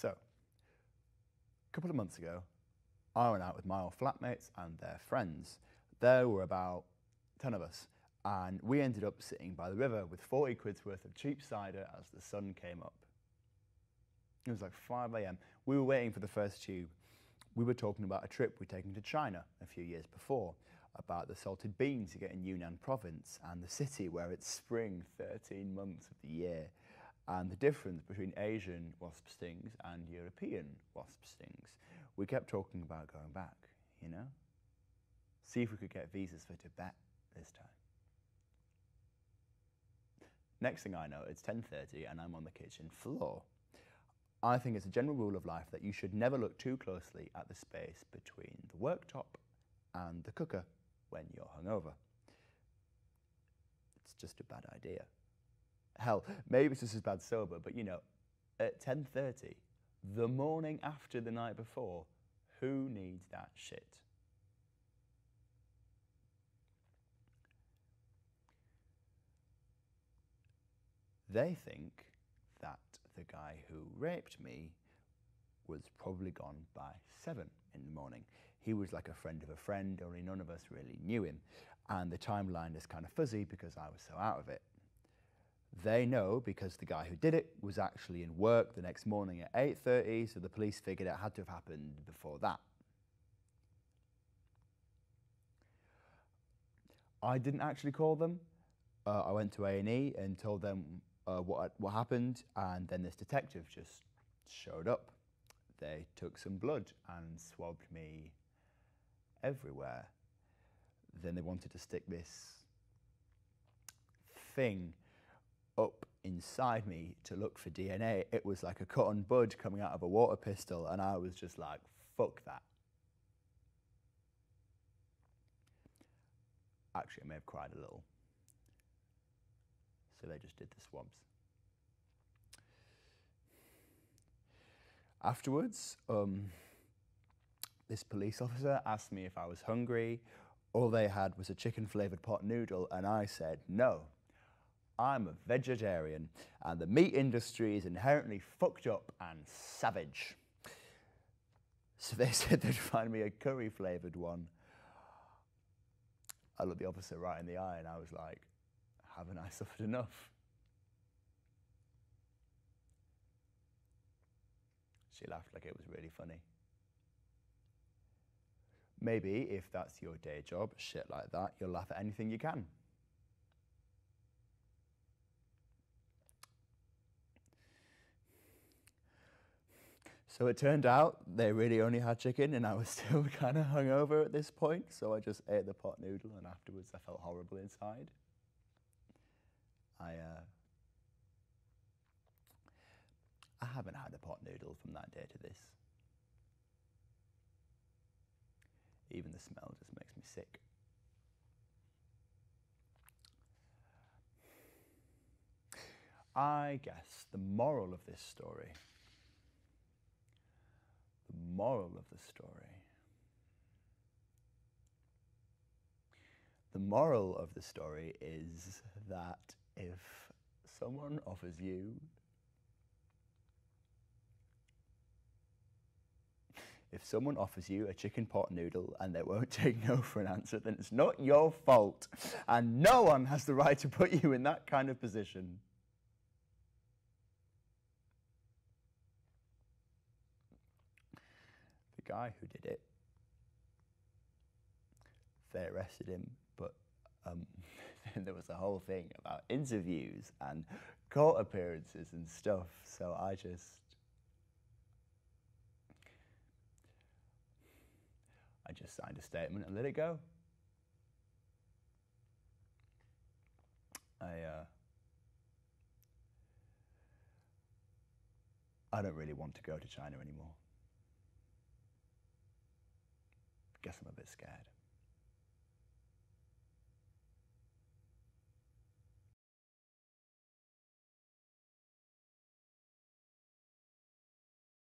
So, a couple of months ago, I went out with my old flatmates and their friends. There were about 10 of us, and we ended up sitting by the river with 40 quid's worth of cheap cider as the sun came up. It was like 5 a.m. We were waiting for the first tube. We were talking about a trip we'd taken to China a few years before, about the salted beans you get in Yunnan province and the city where it's spring 13 months of the year, and the difference between Asian wasp stings and European wasp stings. We kept talking about going back, you know? See if we could get visas for Tibet this time. Next thing I know, it's 10:30 and I'm on the kitchen floor. I think it's a general rule of life that you should never look too closely at the space between the worktop and the cooker when you're hungover. It's just a bad idea. Hell, maybe it's just as bad sober, but you know, at 10:30, the morning after the night before, who needs that shit? They think that the guy who raped me was probably gone by 7 in the morning. He was like a friend of a friend, only none of us really knew him. And the timeline is kind of fuzzy because I was so out of it. They know because the guy who did it was actually in work the next morning at 8:30, so the police figured it had to have happened before that. I didn't actually call them. I went to A&E and told them what happened, and then this detective just showed up. They took some blood and swabbed me everywhere. Then they wanted to stick this thing up inside me to look for DNA. It was like a cotton bud coming out of a water pistol, and I was just like, fuck that. Actually, I may have cried a little. So they just did the swabs. Afterwards, this police officer asked me if I was hungry. All they had was a chicken-flavoured pot noodle, and I said, no, I'm a vegetarian, and the meat industry is inherently fucked up and savage. So they said they'd find me a curry-flavoured one. I looked the officer right in the eye, and I was like, haven't I suffered enough? She laughed like it was really funny. Maybe if that's your day job, shit like that, you'll laugh at anything you can. So it turned out they really only had chicken, and I was still kind of hungover at this point, so I just ate the pot noodle, and afterwards I felt horrible inside. I haven't had a pot noodle from that day to this. Even the smell just makes me sick. I guess the moral of this story, the moral of the story is that if someone offers you a chicken pot noodle and they won't take no for an answer, then it's not your fault, and no one has the right to put you in that kind of position. The guy who did it, they arrested him, but then there was a whole thing about interviews and court appearances and stuff, so I just signed a statement and let it go. I don't really want to go to China anymore. Guess I'm a bit scared.